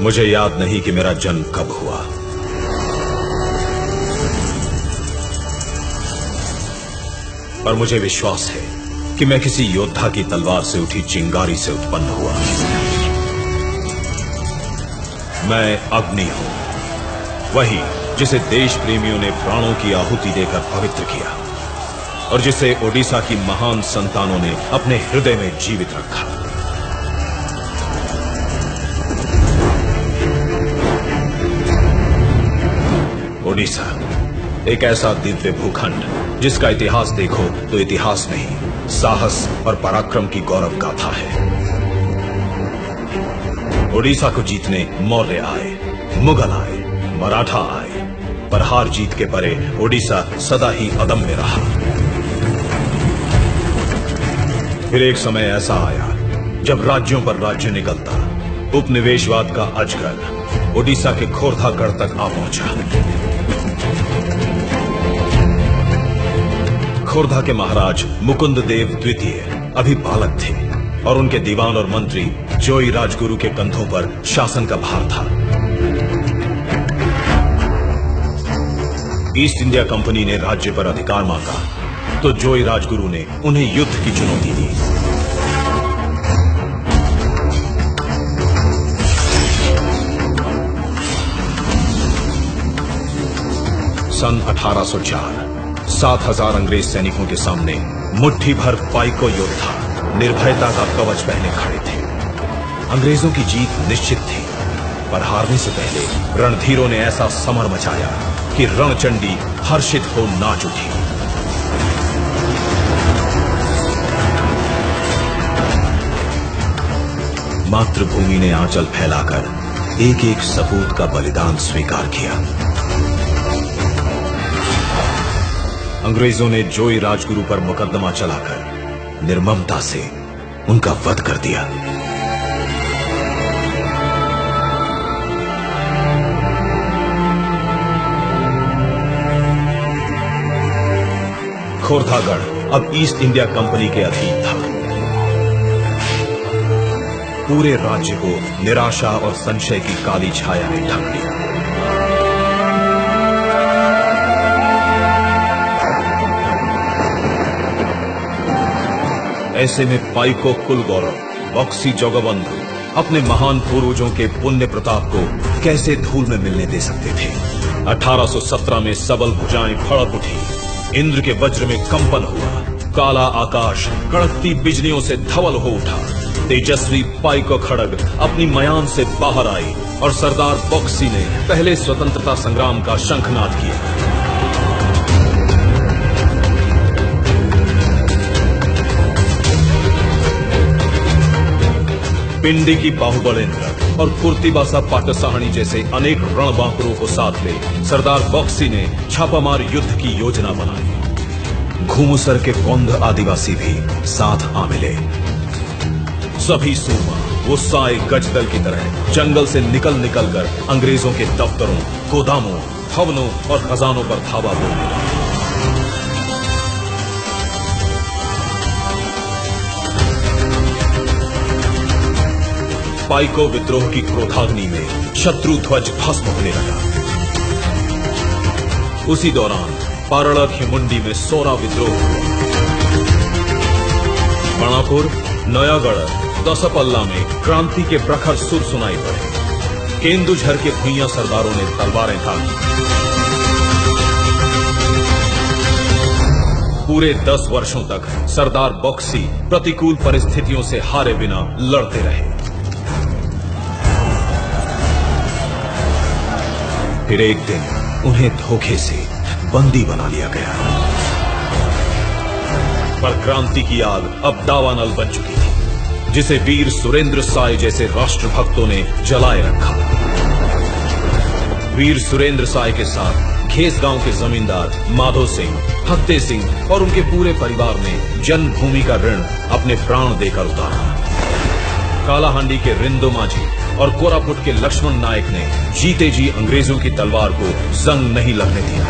मुझे याद नहीं कि मेरा जन्म कब हुआ, पर मुझे विश्वास है कि मैं किसी योद्धा की तलवार से उठी चिंगारी से उत्पन्न हुआ। मैं अग्नि हूं, वही जिसे देश प्रेमियों ने प्राणों की आहुति देकर पवित्र किया और जिसे ओडिशा की महान संतानों ने अपने हृदय में जीवित रखा। ओडिशा एक ऐसा दिव्य भूखंड जिसका इतिहास देखो तो इतिहास नहीं, साहस और पराक्रम की गौरव गाथा है। ओडिशा को जीतने मौर्य आए, मुगल आए, मराठा आए, पर हार जीत के परे ओडिशा सदा ही अदम्य रहा। फिर एक समय ऐसा आया जब राज्यों पर राज्य निकलता, उपनिवेशवाद का अजगर ओडिशा के खोरधागढ़ तक आ पहुंचा। खोरधा के महाराज मुकुंद देव द्वितीय अभी बालक थे और उनके दीवान और मंत्री जोई राजगुरु के कंधों पर शासन का भार था। ईस्ट इंडिया कंपनी ने राज्य पर अधिकार मांगा तो जोई राजगुरु ने उन्हें युद्ध की चुनौती दी। सन 1804 7,000 अंग्रेज सैनिकों के सामने मुट्ठी भर पाइको योद्धा निर्भयता का कवच पहने खड़े थे। अंग्रेजों की जीत निश्चित थी, पर हारने से पहले रणधीरों ने ऐसा समर मचाया कि रणचंडी हर्षित हो नाच उठी। मातृभूमि ने आंचल फैलाकर एक एक सपूत का बलिदान स्वीकार किया। अंग्रेजों ने जोई राजगुरु पर मुकदमा चलाकर निर्ममता से उनका वध कर दिया। खोरधागढ़ अब ईस्ट इंडिया कंपनी के अधीन था। पूरे राज्य को निराशा और संशय की काली छाया ने ढक लिया। ऐसे में पाइको कुल गौरव बक्सी जगबंधु अपने महान पूर्वजों के पुण्य प्रताप को कैसे धूल में मिलने दे सकते थे। 1817 में सबल भुजाएं फड़क उठी, इंद्र के वज्र में कंपन हुआ, काला आकाश कड़कती बिजलियों से धवल हो उठा। तेजस्वी पाइको खड़ग अपनी मयान से बाहर आई और सरदार बक्सी ने पहले स्वतंत्रता संग्राम का शंखनाद किया। पिंडी की बाहुबलेंद्र और कुर्तिबासा पाटसाहनी जैसे अनेक रणबांकुरों को साथ ले सरदार बक्सी ने छापामार युद्ध की योजना बनाई। घूमसर के कौंध आदिवासी भी साथ आ मिले। सभी सूरमा वो साए गजदल की तरह जंगल से निकल कर अंग्रेजों के दफ्तरों, गोदामों, भवनों और खजानों पर धावा बोलने लगे। पाइको विद्रोह की क्रोधाग्नि में शत्रु ध्वज भस्म होने लगा। उसी दौरान पारड़क मुंडी में सोरा विद्रोह हुआ। मणापुर, नयागढ़, दसपल्ला में क्रांति के प्रखर सुर सुनाई पड़े। केंदुझर के भुइयां सरदारों ने तलवारें तानी। पूरे 10 वर्षों तक सरदार बक्सी प्रतिकूल परिस्थितियों से हारे बिना लड़ते रहे। फिर एक दिन उन्हें धोखे से बंदी बना लिया गया, पर क्रांति की आग अब दावानल बन चुकी थी, जिसे वीर सुरेंद्र साय जैसे राष्ट्रभक्तों ने जलाए रखा। वीर सुरेंद्र साय के साथ घेस गांव के जमींदार माधो सिंह, फत्ते सिंह और उनके पूरे परिवार ने जन्मभूमि का ऋण अपने प्राण देकर उतारा। कालाहांडी के रिंदो माझी और कोरापुट के लक्ष्मण नायक ने जीते जी अंग्रेजों की तलवार को जंग नहीं लगने दिया।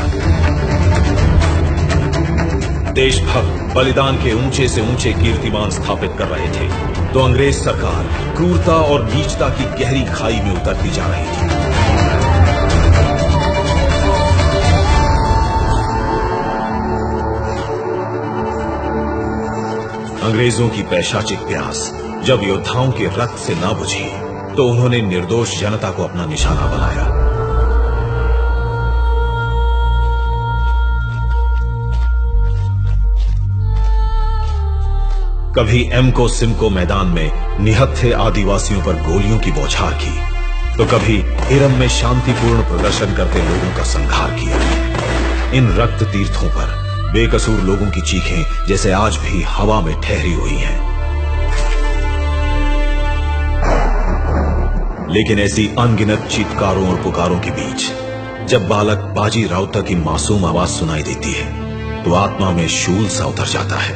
देशभक्त बलिदान के ऊंचे से ऊंचे कीर्तिमान स्थापित कर रहे थे। तो अंग्रेज सरकार क्रूरता और नीचता की गहरी खाई में उतरती जा रही थी। अंग्रेजों की पैशाचिक प्यास जब योद्धाओं के रक्त से ना बुझी तो उन्होंने निर्दोष जनता को अपना निशाना बनाया। कभी एमको सिमको मैदान में निहत्थे आदिवासियों पर गोलियों की बौछार की, तो कभी इरम में शांतिपूर्ण प्रदर्शन करते लोगों का संहार किया। इन रक्त तीर्थों पर बेकसूर लोगों की चीखें जैसे आज भी हवा में ठहरी हुई हैं। लेकिन ऐसी अनगिनत चीत्कारों और पुकारों के बीच जब बालक बाजी राउतर की मासूम आवाज सुनाई देती है तो आत्मा में शूल सा उतर जाता है।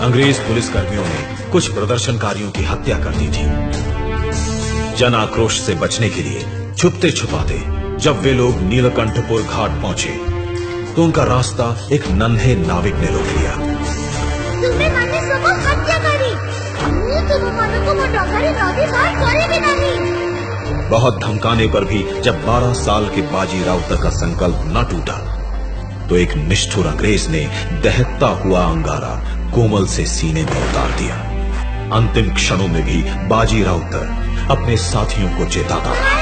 अंग्रेज पुलिसकर्मियों ने कुछ प्रदर्शनकारियों की हत्या कर दी थी। जन आक्रोश से बचने के लिए छुपते छुपाते जब वे लोग नीलकंठपुर घाट पहुंचे तो उनका रास्ता एक नन्हे नाविक ने रोक लिया। तुमने माने सबको हत्या करी, हमने तुम को डॉक्टरी नदी पार करे भी नहीं। बहुत धमकाने पर भी जब 12 साल के बाजी राउतर का संकल्प न टूटा तो एक निष्ठुर अंग्रेज ने दहकता हुआ अंगारा कोमल से सीने में उतार दिया। अंतिम क्षणों में भी बाजी राउतर अपने साथियों को चेताता था।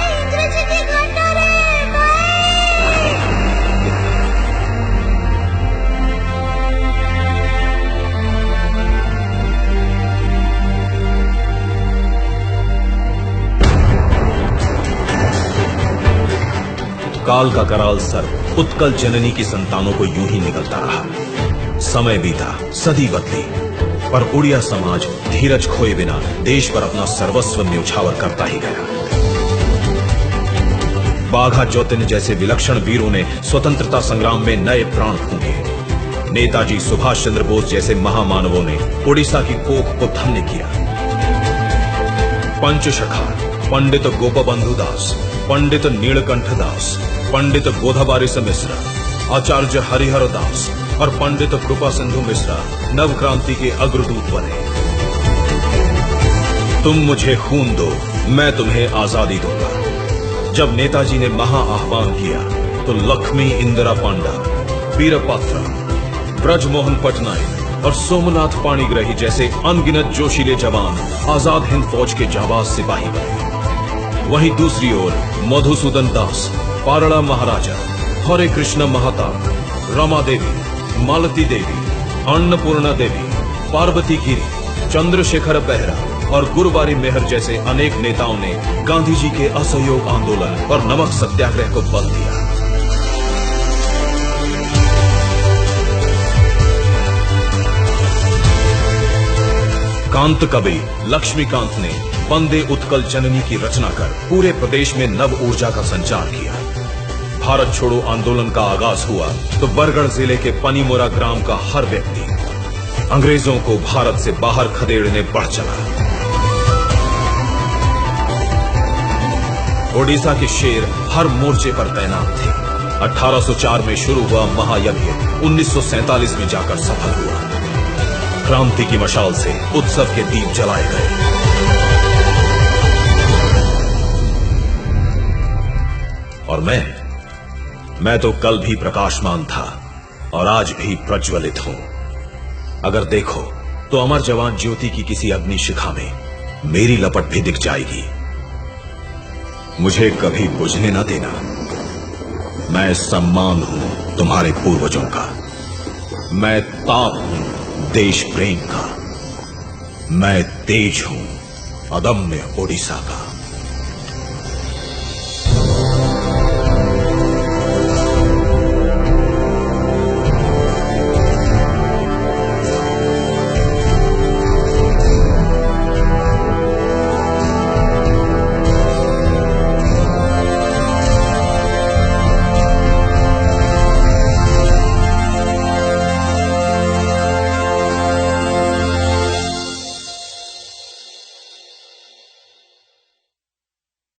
काल का कराल सर्प उत्कल जननी की संतानों को यूं ही निकलता रहा। समय बीता, सदी बदली, पर उड़िया समाज धीरज खोए बिना देश पर अपना सर्वस्व न्यौछावर करता ही गया। बाघा ज्योतिन जैसे विलक्षण वीरों ने स्वतंत्रता संग्राम में नए प्राण फूंके। नेताजी सुभाष चंद्र बोस जैसे महामानवों ने उड़ीसा की कोख को धन्य किया। पंचशखा पंडित गोपबंधु दास, पंडित नीलकंठ दास, पंडित गोधाबारिस मिश्रा, आचार्य हरिहर दास और पंडित कृपा सिंधु मिश्रा नव क्रांति के अग्रदूत बने। तुम मुझे खून दो, मैं तुम्हें आजादी दूंगा। जब नेताजी ने महा आह्वान किया तो लक्ष्मी इंदिरा पांडा, वीरपात्रा, ब्रजमोहन पटनायक और सोमनाथ पाणिग्राही जैसे अनगिनत जोशीले जवान आजाद हिंद फौज के जाबाज सिपाही बने। वहीं दूसरी ओर मधुसूदन दास, पारड़ा महाराजा, हरे कृष्ण महताब, रमा देवी, मालती देवी, अन्नपूर्णा देवी, पार्वती गिरी, चंद्रशेखर बेहरा और गुरुवारी मेहर जैसे अनेक नेताओं ने गांधी जी के असहयोग आंदोलन और नमक सत्याग्रह को बल दिया। कांत कवि लक्ष्मीकांत ने वंदे उत्कल जननी की रचना कर पूरे प्रदेश में नव ऊर्जा का संचार किया। भारत छोड़ो आंदोलन का आगाज हुआ तो बरगढ़ जिले के पनीमोरा ग्राम का हर व्यक्ति अंग्रेजों को भारत से बाहर खदेड़ने बढ़ चला। ओडिशा के शेर हर मोर्चे पर तैनात थे। 1804 में शुरू हुआ महायज्ञ 1947 में जाकर सफल हुआ। क्रांति की मशाल से उत्सव के दीप जलाए गए। और मैं तो कल भी प्रकाशमान था और आज भी प्रज्वलित हूं। अगर देखो तो अमर जवान ज्योति की किसी अग्नि शिखा में मेरी लपट भी दिख जाएगी। मुझे कभी बुझने न देना। मैं सम्मान हूं तुम्हारे पूर्वजों का। मैं ताप हूं देश प्रेम का। मैं तेज हूं अदम्य ओडिशा का।